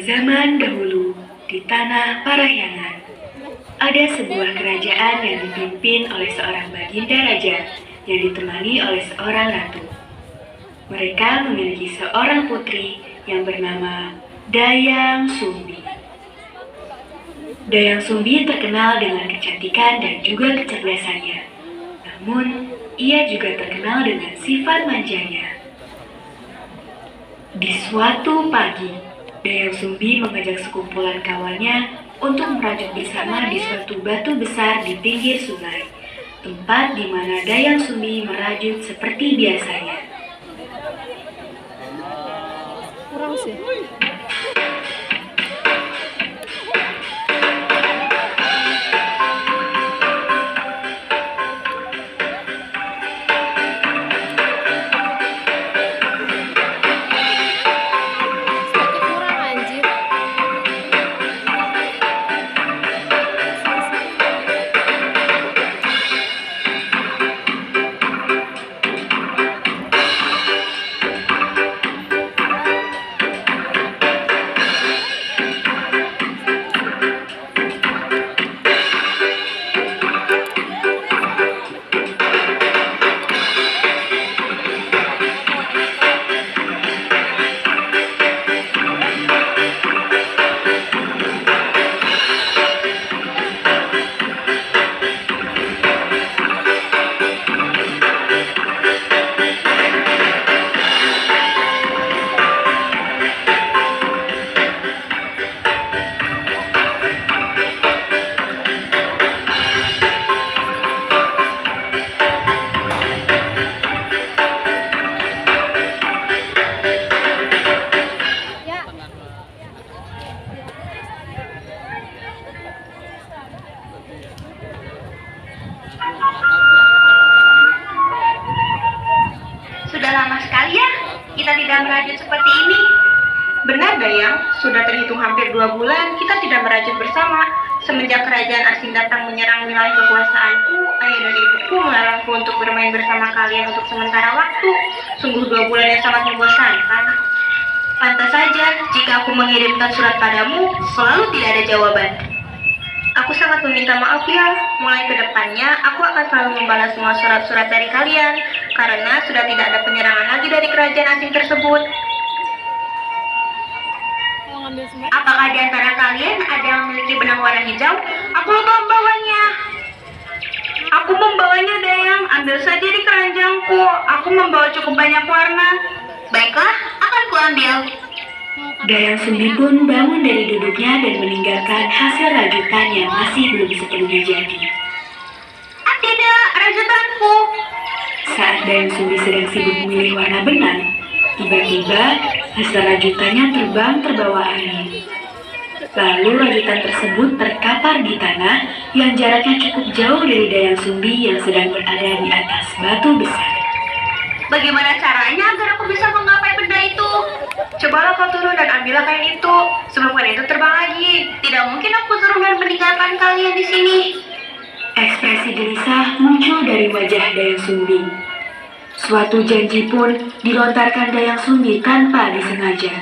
zaman dahulu, di tanah Parahyangan, ada sebuah kerajaan yang dipimpin oleh seorang baginda raja yang ditemani oleh seorang ratu. Mereka memiliki seorang putri yang bernama Dayang Sumbi. Dayang Sumbi terkenal dengan kecantikan dan juga kecerdasannya. Namun, ia juga terkenal dengan sifat manjanya. Di suatu pagi, Dayang Sumbi mengajak sekumpulan kawannya untuk merajut bersama di suatu batu besar di pinggir sungai, tempat di mana Dayang Sumbi merajut seperti biasanya. Kurang sih. Sudah lama sekali ya kita tidak merajut seperti ini. Benar Dayang, sudah terhitung hampir 2 bulan kita tidak merajut bersama. Semenjak kerajaan asing datang menyerang wilayah kekuasaanku, ayah dan ibuku melarangku untuk bermain bersama kalian untuk sementara waktu. Sungguh 2 bulan yang sangat membosankan. Pantas saja jika aku mengirimkan surat padamu, selalu tidak ada jawaban. Aku sangat meminta maaf ya, mulai ke depannya aku akan selalu membalas semua surat-surat dari kalian, karena sudah tidak ada penyerangan lagi dari kerajaan asing tersebut. Apakah di antara kalian ada yang memiliki benang warna hijau? Aku lupa membawanya. Aku membawanya Dayang, ambil saja di keranjangku, aku membawa cukup banyak warna. Baiklah, akan kuambil. Dayang Sumbi pun bangun dari duduknya dan meninggalkan hasil rajutan yang masih belum sepenuhnya jadi. Ah tidak, rajutanku. Saat Dayang Sumbi sedang sibuk memilih warna benang, tiba-tiba hasil rajutannya terbang terbawa angin. Lalu rajutan tersebut terkapar di tanah yang jaraknya cukup jauh dari Dayang Sumbi yang sedang berada di atas batu besar. Bagaimana caranya agar aku bisa menggapai benda itu? Cobalah kau turun dan ambillah kain itu, sebelum kain itu terbang lagi. Tidak mungkin aku turun dan meninggalkan kalian di sini. Ekspresi gelisah muncul dari wajah Dayang Sumbi. Suatu janji pun dilontarkan Dayang Sumbi tanpa disengaja.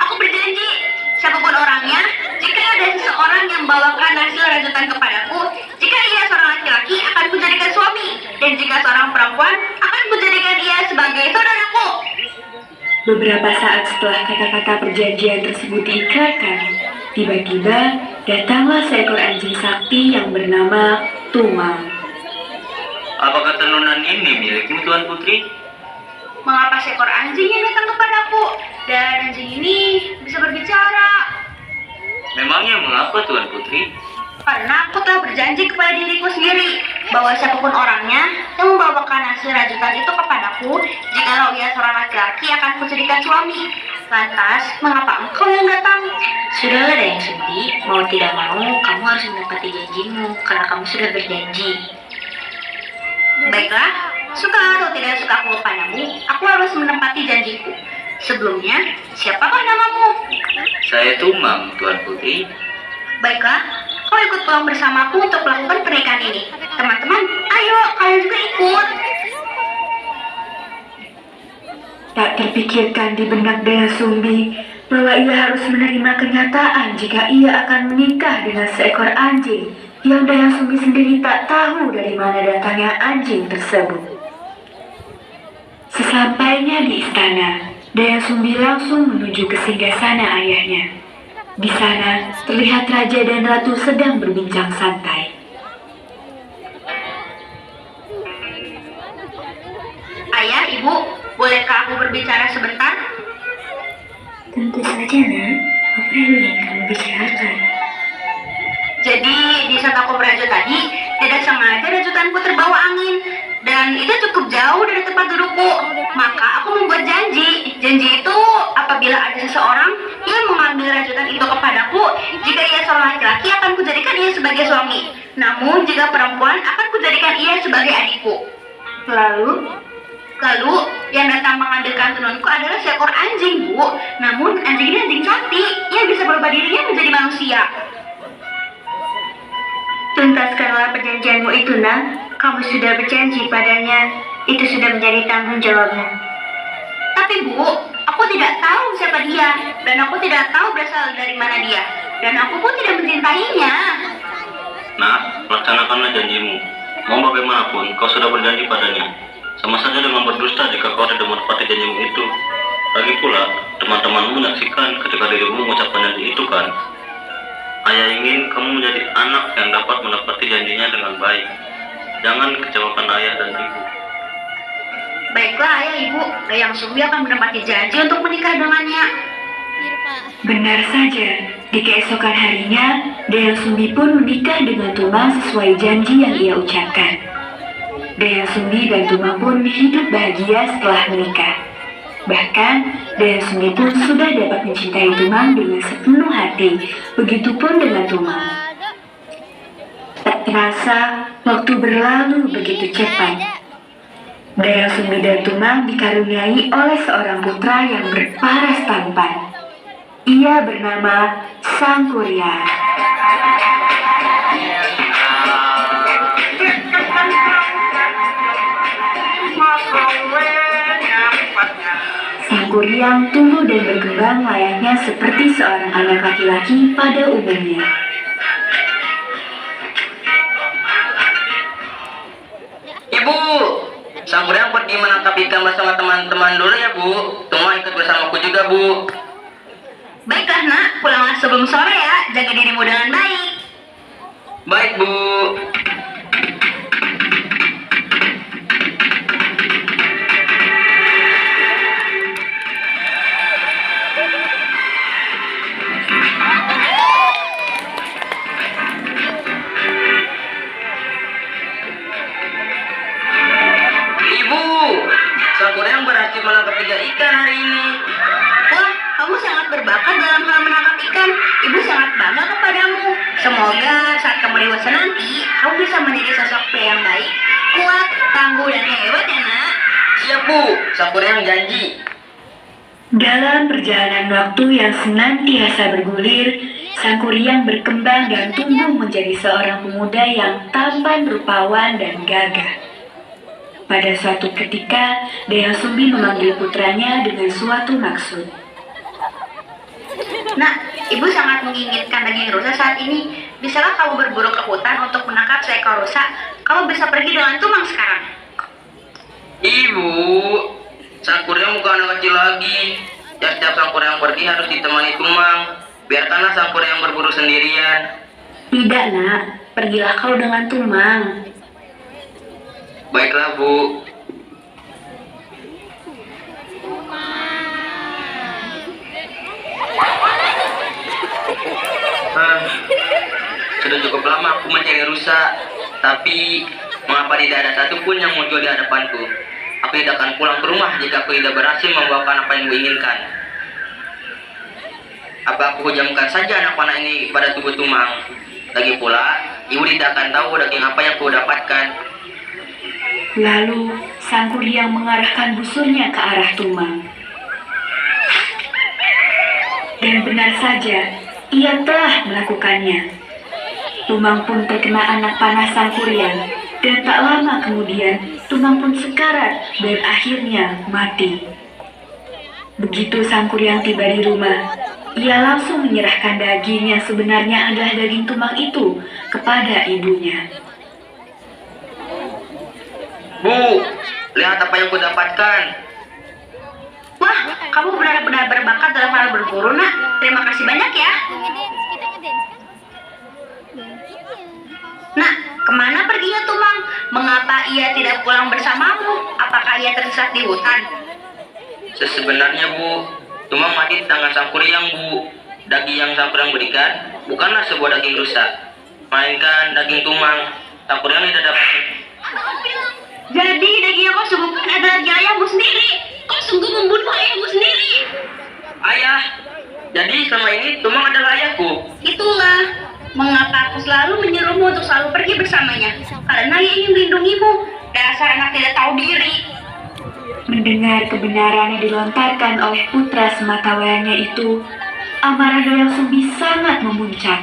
Aku berjanji, siapapun orangnya, jika ada seseorang yang membawakan hasil rajutan kepadaku, jika ia seorang laki-laki akan kujadikan suami, dan jika seorang perempuan akan kujadikan ia sebagai saudaraku. Beberapa saat setelah kata-kata perjanjian tersebut diikrarkan, tiba-tiba datanglah seekor anjing sakti yang bernama Tumang. Apakah tenunan ini milikmu, Tuan Putri? Mengapa seekor anjing yang datang kepadaku? Dan anjing ini bisa berbicara. Memangnya mengapa, Tuan Putri? Karena aku telah berjanji kepada diriku sendiri bahwa siapapun orangnya yang membawakan hasil rajutan itu kepadaku, jikalau ia seorang laki-laki akan kujadikan suami. Lantas, mengapa engkau yang datang? Sudahlah Dayang Sumbi, mau tidak mau kamu harus menepati janjimu, karena kamu sudah berjanji. Baiklah, suka atau tidak suka aku kepadamu, aku harus menepati janjiku. Sebelumnya, siapakah namamu? Saya Tumang, Tuan Putri. Baiklah, kau ikut pulang bersamaku untuk melakukan pernikahan ini. Teman-teman, ayo, kalian juga ikut. Tak terpikirkan di benak Dayang Sumbi bahwa ia harus menerima kenyataan jika ia akan menikah dengan seekor anjing yang Dayang Sumbi sendiri tak tahu dari mana datangnya anjing tersebut. Sesampainya di istana, Dayang Sumbi langsung menuju ke singgasana ayahnya. Di sana terlihat raja dan ratu sedang berbincang santai. Ayah, ibu, bolehkah aku berbicara sebentar? Tentu saja, Nak. Apa yang ingin kamu bicarakan? Jadi di saat aku merajut tadi, tidak sengaja rajutanku terbawa angin. Dan itu cukup jauh dari tempat dudukku. Maka aku membuat janji. Janji itu apabila ada seseorang yang mengambil rajutan itu kepadaku, jika ia seorang laki-laki akan kujadikan ia sebagai suami. Namun jika perempuan akan kujadikan ia sebagai adikku. Lalu yang datang mengambilkan tenunku adalah seekor anjing, Bu. Namun anjing ini anjing cantik yang bisa berubah dirinya menjadi manusia. Tuntaskanlah perjanjianmu itu, Nak. Kamu sudah berjanji padanya. Itu sudah menjadi tanggung jawabmu. Tapi Bu, aku tidak tahu siapa dia. Dan aku tidak tahu berasal dari mana dia. Dan aku pun tidak mencintainya. Nah, laksanakanlah janjimu. Mau bagaimanapun, kau sudah berjanji padanya. Sama saja dengan berdusta jika kau tidak menepati janjimu itu. Lagi pula, teman-temanmu menyaksikan ketika dirimu mengucapkan janji itu kan. Ayah ingin kamu menjadi anak yang dapat menepati janjinya dengan baik. Jangan kecewakan ayah dan ibu. Baiklah ayah ibu, Dayang Sumbi akan menepati janji untuk menikah dengannya. Benar saja, di keesokan harinya, Dayang Sumbi pun menikah dengan Tumang sesuai janji yang ia ucapkan. Dayang Sumbi dan Tumang pun hidup bahagia setelah menikah. Bahkan, Dayang Sumbi pun sudah dapat mencintai Tumang dengan sepenuh hati, begitupun dengan Tumang. Tak terasa, waktu berlalu begitu cepat. Dayang Sumbi dan Tumang dikaruniai oleh seorang putra yang berparas tampan. Ia bernama Sangkuriang. Sangkuriang tumbuh dan berkembang layaknya seperti seorang anak laki-laki pada umumnya. Ibu, Sangkuriang pergi menangkap ikan bersama teman-teman dulu ya, Bu. Tumang ikut bersamaku juga, Bu. Baiklah nak, pulanglah sebelum sore ya, jaga dirimu dengan baik. Baik, Bu. Ibu, Sangkuriang berhasil menangkap 3 ikan hari ini. Wah, kamu sangat berbakat dalam hal menangkap ikan. Ibu sangat bangga kepadamu. Semoga saat kamu dewasa nanti, kamu bisa menjadi sosok pria yang baik, kuat, tangguh, dan hebat ya nak. Siap, Bu. Sangkuriang janji. Dalam perjalanan waktu yang senantiasa bergulir, Sangkuriang berkembang dan tumbuh menjadi seorang pemuda yang tampan, rupawan, dan gagah. Pada suatu ketika, Dayang Sumbi memanggil putranya dengan suatu maksud. Nak, ibu sangat menginginkan daging rusa saat ini. Bisakah kamu berburu ke hutan untuk menangkap seekor rusa? Kamu bisa pergi dengan Tumang sekarang. Ibu, Sangkuriang bukan anak kecil lagi. Ya, setiap Sangkuriang pergi harus ditemani Tumang. Biarkanlah Sangkuriang berburu sendirian. Tidak, Nak. Pergilah kau dengan Tumang. Baiklah, Bu. Sudah cukup lama aku mencari rusa, tapi mengapa tidak ada satupun yang muncul di hadapanku? Aku tidak akan pulang ke rumah jika aku tidak berhasil membawakan apa yang kuinginkan. Apa aku hujamkan saja anak panah ini pada tubuh Tumang? Lagi pula, ibu tidak akan tahu daging apa yang ku dapatkan. Lalu, Sangkuriang mengarahkan busurnya ke arah Tumang. Dan benar saja, ia telah melakukannya. Tumang pun terkena anak panah Sangkuriang, dan tak lama kemudian Tumang pun sekarat dan akhirnya mati. Begitu Sang Kuryang tiba di rumah, ia langsung menyerahkan daging yang sebenarnya adalah daging tumbang itu kepada ibunya. Bu, lihat apa yang kudapatkan. Wah, kamu benar-benar berbakat dalam hal berburu, nak. Terima kasih banyak ya. Nah, kemana perginya Tumang? Mengapa ia tidak pulang bersamamu? Apakah ia tersesat di hutan? Sebenarnya Bu, Tumang mati di tangan Sang Kuryang Bu. Daging yang Sang Kuryang berikan bukanlah sebuah daging rusa, melainkan daging Tumang. Sang Kuryang tidak dapat. Jadi daging yang kau suguhkan adalah daging ayahmu sendiri. Kau sungguh membunuh ayahmu sendiri. Ayah, jadi selama ini Tumang adalah ayahku. Itulah mengapa aku selalu menyuruhmu untuk selalu pergi bersamanya. Karena ia ingin melindungimu. Dasar anak tidak tahu diri. Mendengar kebenaran yang dilontarkan oleh putra sematawayangnya itu, amarah Dayang Sumbi sangat memuncak.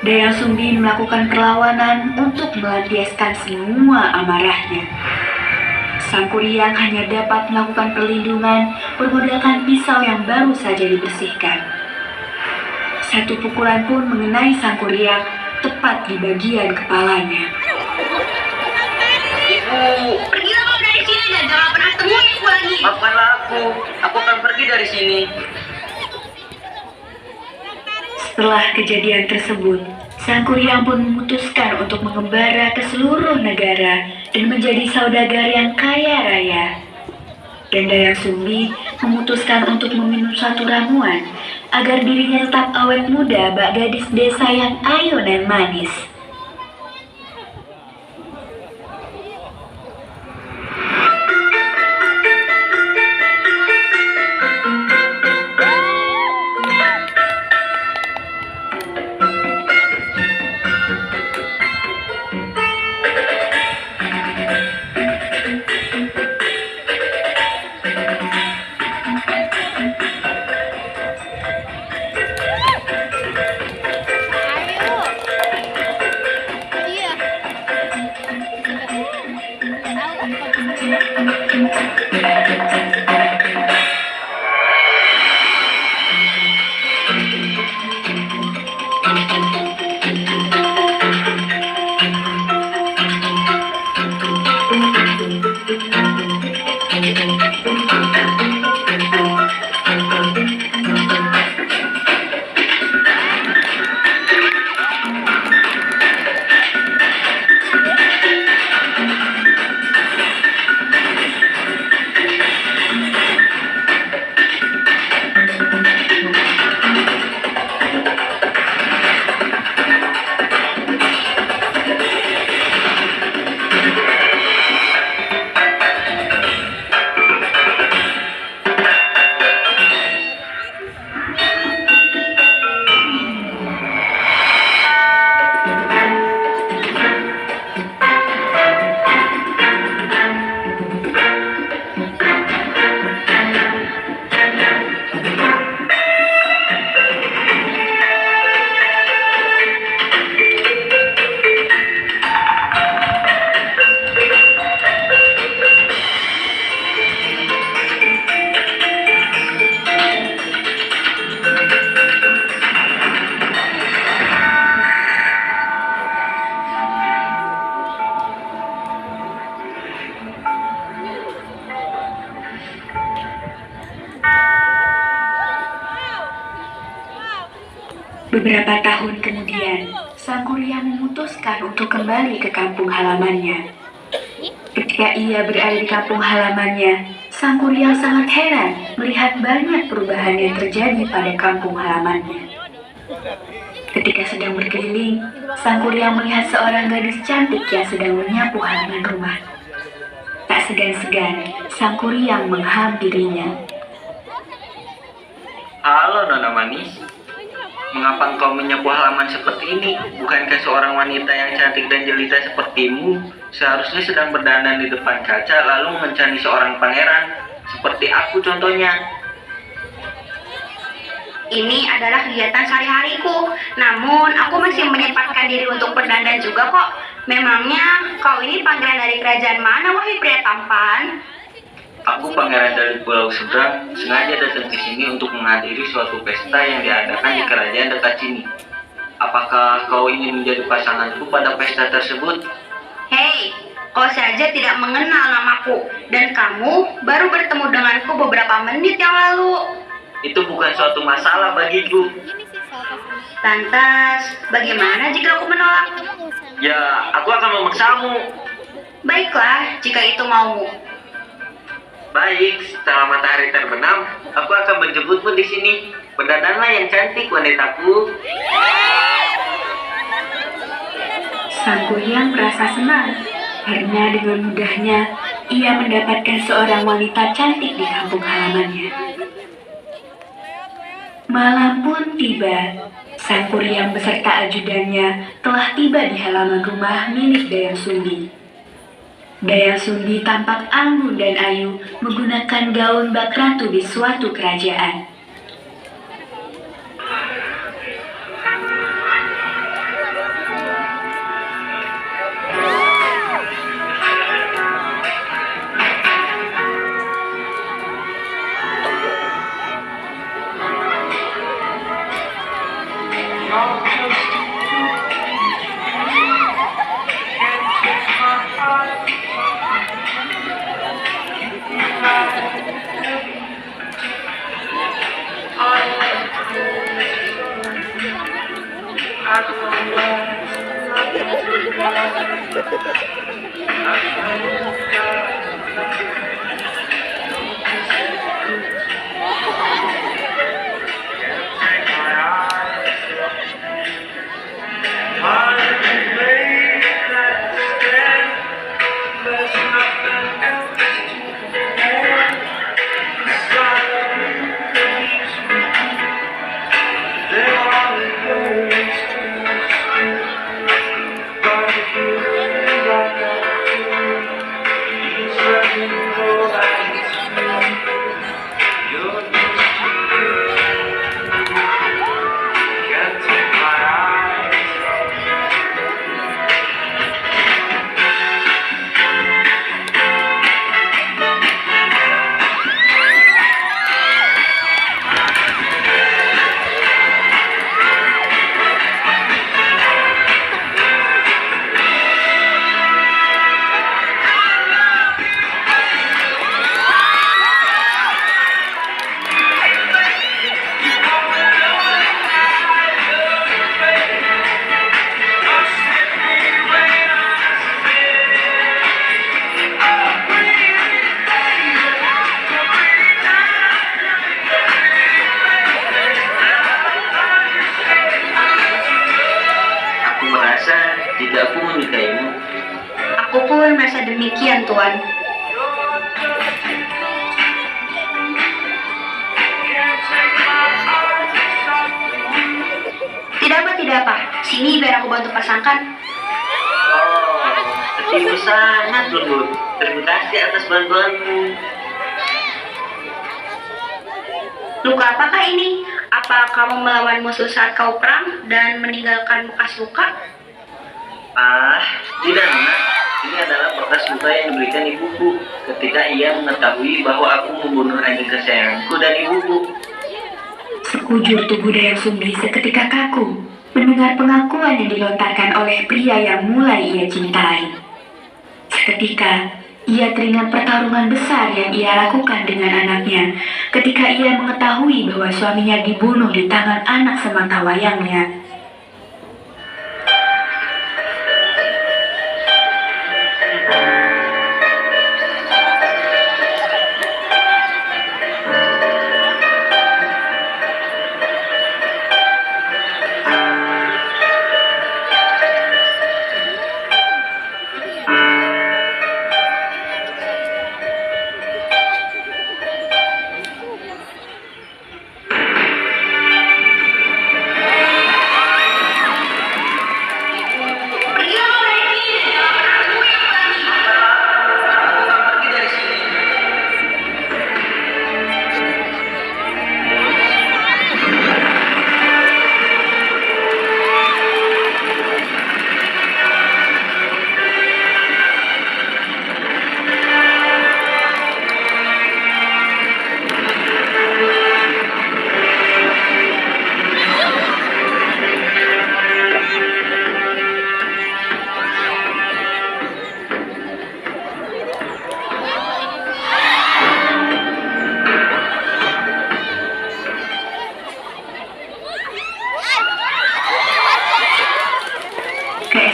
Dayang Sumbi melakukan perlawanan untuk melampiaskan semua amarahnya. Sang Kuryang hanya dapat melakukan perlindungan bermodalkan pisau yang baru saja dibersihkan. Satu pukulan pun mengenai Sang Kuryang tepat di bagian kepalanya. Ibu, Pergilah kau dari sini dan jangan pernah temui aku lagi. maafkanlah aku. Aku akan pergi dari sini. Setelah kejadian tersebut, Sang Kuryang pun memutuskan untuk mengembara ke seluruh negara dan menjadi saudagar yang kaya raya. Dan Dayang Sumbi memutuskan untuk meminum satu ramuan agar dirinya tetap awet muda bak gadis desa yang ayu dan manis. Beberapa tahun kemudian, Sang Kuryang memutuskan untuk kembali ke kampung halamannya. Ketika ia berada di kampung halamannya, Sang Kuryang sangat heran melihat banyak perubahan yang terjadi pada kampung halamannya. Ketika sedang berkeliling, Sang Kuryang melihat seorang gadis cantik yang sedang menyapu halaman rumah. Tak segan-segan, Sang Kuryang menghampirinya. Halo Nona manis, mengapa engkau menyapu halaman seperti ini? Bukankah seorang wanita yang cantik dan jelita sepertimu seharusnya sedang berdandan di depan kaca lalu mencari seorang pangeran seperti aku contohnya? Ini adalah kegiatan sehari-hariku. Namun, aku masih menyempatkan diri untuk berdandan juga kok. Memangnya kau ini pangeran dari kerajaan mana, wahai pria tampan? Aku pangeran dari Pulau Seberang sengaja datang ke sini untuk menghadiri suatu pesta yang diadakan di kerajaan dekat sini. Apakah kau ingin menjadi pasanganku pada pesta tersebut? Hei, kau saja tidak mengenal namaku, dan kamu baru bertemu denganku beberapa menit yang lalu. Itu bukan suatu masalah bagiku. Lantas, bagaimana jika aku menolak? Ya, aku akan memaksamu. Baiklah, jika itu maumu. Baik, setelah matahari terbenam, aku akan menjemputmu di sini. Berdandanlah yang cantik, wanitaku. Sang Kuryang merasa senang karena dengan mudahnya ia mendapatkan seorang wanita cantik di kampung halamannya. Malam pun tiba. Sang Kuryang beserta ajudannya telah tiba di halaman rumah milik Dayang Sumbi. Dayang Sumbi tampak anggun dan ayu menggunakan gaun bak ratu di suatu kerajaan. Jika aku menyukaimu, Aku pun merasa demikian, Tuan. Tidak apa. Sini biar aku bantu pasangkan. hatimu sangat lembut. Terima kasih atas bantuanmu. Luka apakah ini? Apa kamu melawan musuh saat kau perang dan meninggalkan bekas luka? Tidak, Nona. Ini adalah bekas luka yang diberikan ibuku ketika ia mengetahui bahwa aku membunuh anjing kesayanganku dan ibuku. Sekujur tubuh Dayang Sumbi seketika kaku mendengar pengakuan yang dilontarkan oleh pria yang mulai ia cintai. Seketika, ia teringat pertarungan besar yang ia lakukan dengan anaknya ketika ia mengetahui bahwa suaminya dibunuh di tangan anak sematawayangnya.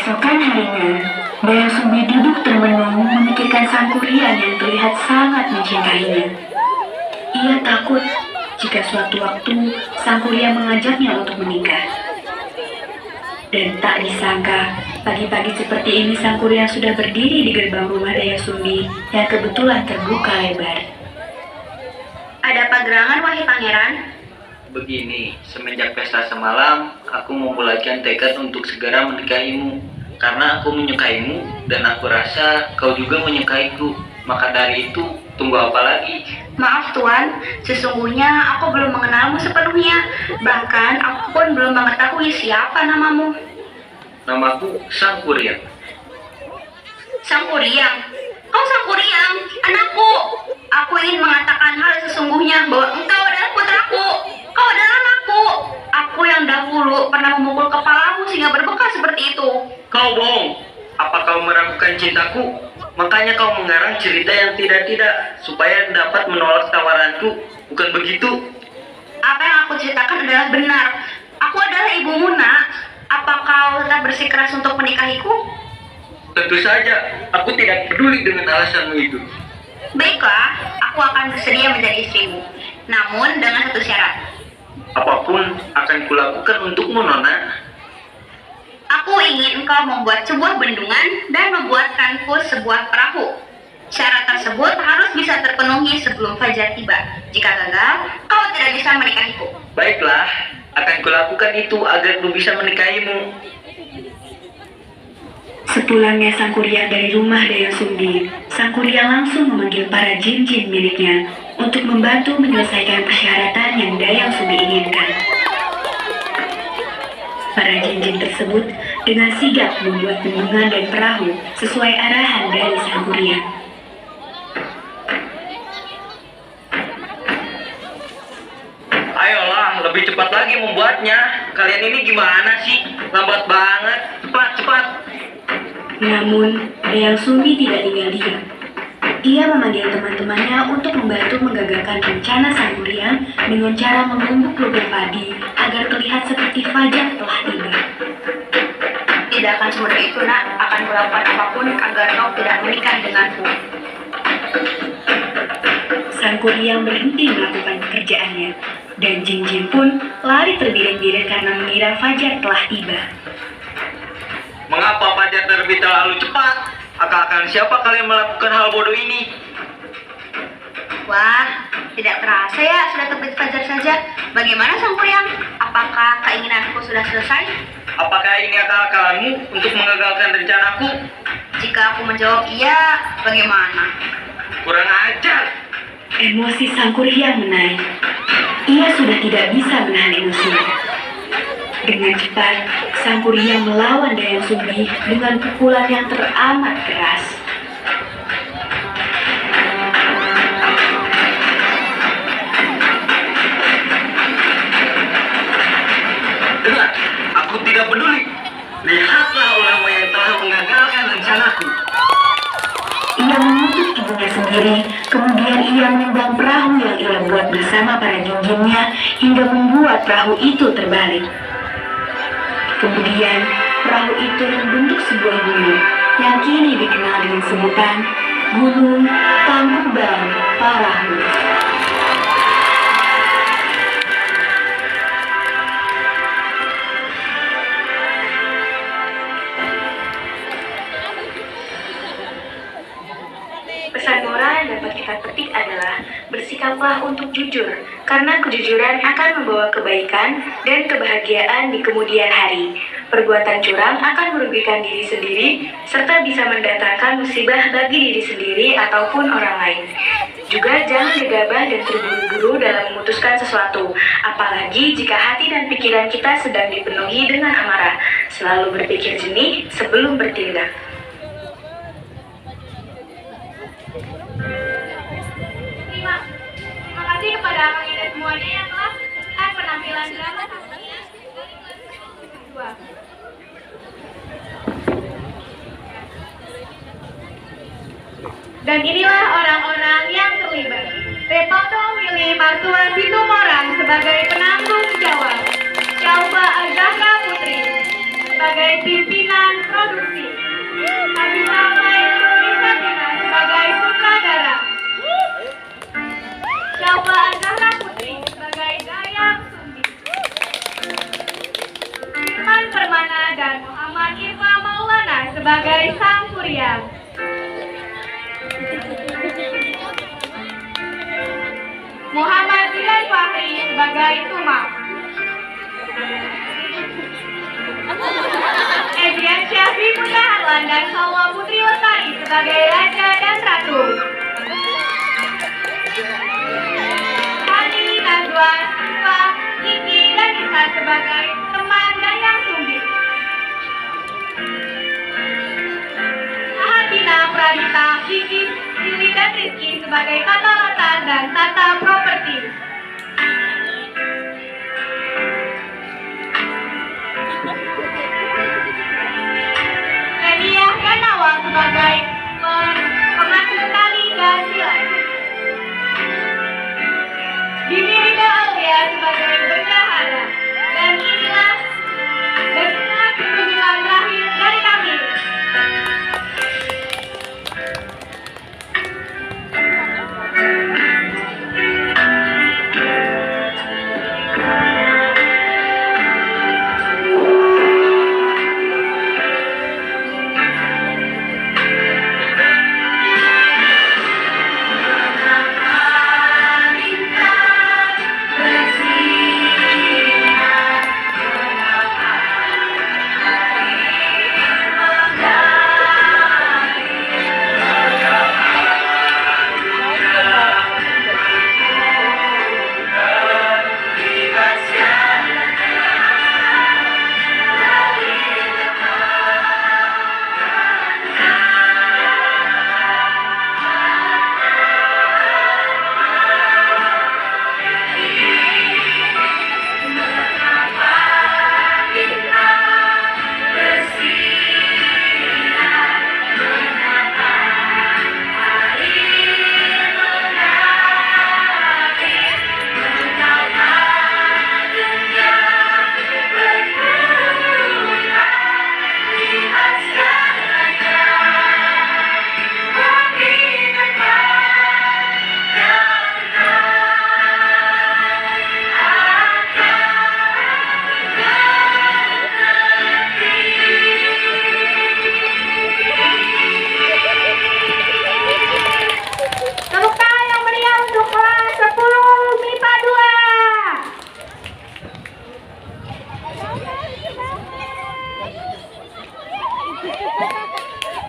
Keesokan harinya, Dayang Sumbi duduk termenung memikirkan sang Kurian yang terlihat sangat mencintainya. Ia takut jika suatu waktu sang Kurian mengajaknya untuk menikah. Dan tak disangka, pagi-pagi seperti ini sang Kurian sudah berdiri di gerbang rumah Dayang Sumbi yang kebetulan terbuka lebar. Ada apa gerangan, wahai pangeran? Begini, semenjak pesta semalam, aku memulaikan tekad untuk segera menikahimu. Karena aku menyukaimu, dan aku rasa kau juga menyukaiku. Maka dari itu, tunggu apa lagi? Maaf tuan, sesungguhnya aku belum mengenalmu sepenuhnya. Bahkan aku pun belum mengetahui siapa namamu. Namaku Sang Kuryang. Sang Kuryang? Kau Sang Kuryang, anakku. Aku ingin mengatakan hal sesungguhnya bahwa engkau adalah putraku. Kau adalah anakku. Aku yang dahulu pernah memukul kepalamu sehingga berbekas seperti itu. Kau bohong. Apa kau meragukan cintaku? Makanya kau mengarang cerita yang tidak-tidak supaya dapat menolak tawaranku. Bukan begitu? Apa yang aku ceritakan adalah benar. Aku adalah ibumu, nak. Apa kau tetap bersikeras untuk menikahiku? Tentu saja. Aku tidak peduli dengan alasanmu itu. Baiklah, aku akan bersedia menjadi istrimu. Namun dengan satu syarat. Apapun akan kulakukan untukmu, Nona. Aku ingin engkau membuat sebuah bendungan dan membuatkanku sebuah perahu. Syarat tersebut harus bisa terpenuhi sebelum fajar tiba. Jika gagal, kau tidak bisa menikahiku. Baiklah, akan kulakukan itu agar ku bisa menikahimu. Sepulangnya sang Kuryang dari rumah Dayang Sumbi, sang Kuryang langsung memanggil para jin-jin miliknya untuk membantu menyelesaikan persyaratan yang Dayang Sumbi inginkan. Para jin-jin tersebut dengan sigap membuat bendungan dan perahu sesuai arahan dari sang Kuryang. Ayolah, lebih cepat lagi membuatnya. Kalian ini gimana sih? Lambat banget. Cepat, cepat. Namun, Dayang Sumbi tidak tinggal diam. Ia memanggil teman-temannya untuk membantu menggagalkan rencana sang Kuryang dengan cara mengumbuk lubang padi agar terlihat seperti fajar telah tiba. Tidak akan semudah itu, nak. Akan kulakukan apapun agar kau tidak menikah denganku. Sang Kuryang berhenti melakukan pekerjaannya, dan jin-jin pun lari terbirit-birit karena mengira fajar telah tiba. Mengapa fajar terbit terlalu cepat? Akal-akalan siapa kalian melakukan hal bodoh ini? Wah, tidak terasa ya sudah terbit fajar saja. Bagaimana Sang Kuryang? Apakah keinginanku sudah selesai? Apakah ini akal-akalanmu untuk mengagalkan rencanaku? Jika aku menjawab iya, bagaimana? Kurang ajar. Emosi sang Kuryang menaik. Ia sudah tidak bisa menahan emosinya. Dengan cepat, sang Kuryang melawan Dayang Sumbi dengan pukulan yang teramat keras. Dengar, aku tidak peduli. Lihatlah ulama yang telah mengagalkan rencanaku. Ia mengutuk ibunya sendiri, kemudian ia menendang perahu yang ia buat bersama para jin-jinnya hingga membuat perahu itu terbalik. Kemudian, perahu itu membentuk sebuah gunung yang kini dikenal dengan sebutan Gunung Tangkuban Parahu. Pesan moral yang dapat kita petik adalah bersikaplah untuk jujur, karena kejujuran akan membawa kebaikan dan kebahagiaan di kemudian hari. Perbuatan curang akan merugikan diri sendiri, serta bisa mendatangkan musibah bagi diri sendiri ataupun orang lain. Juga jangan gegabah dan terburu-buru dalam memutuskan sesuatu, apalagi jika hati dan pikiran kita sedang dipenuhi dengan amarah. Selalu berpikir jernih sebelum bertindak. Terima kasih kepada Akang Ida semuanya yang telah melakukan penampilan drama kedua. Dan inilah orang-orang yang terlibat. Retondo Willy Martuan Situmorang sebagai penanggung jawab. Syauba Azahra Putri sebagai pimpinan produksi. dan Muhammad Irfa Maulana sebagai Sang Kuryang. Muhammad Zidan Fahri sebagai Tumang. Edrian Syafi Mundaharlan dan Hawa Putri Lestari sebagai Raja dan Ratu. Hani, Najwa, Siva, Kiki, dan Nisa sebagai teman Dayang Sumbi. Sahatina, Pradita, Kiki, Lili, dan Rizky sebagai tata latar dan tata properti. Reniah Ganawang sebagai pengatur tali dan silat. Dini Rida Aulia sebagai bendahara. Dan inilah kunjungan terakhir dari kami.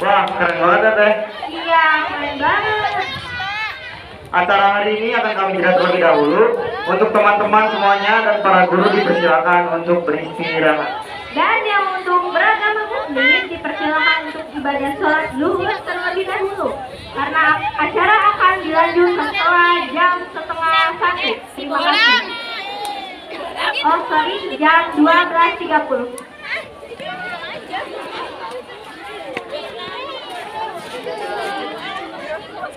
Wah, keren banget Teh. Iya, keren banget. Acara hari ini akan kami jelaskan terlebih dahulu. Untuk teman-teman semuanya dan para guru dipersilakan untuk beristirahat. Dan yang untuk beragama muslim dipersilakan untuk ibadah sholat zuhur terlebih dahulu. Karena acara akan dilanjut setelah jam 12:30. Terima kasih. Oh sorry, jam 12.30.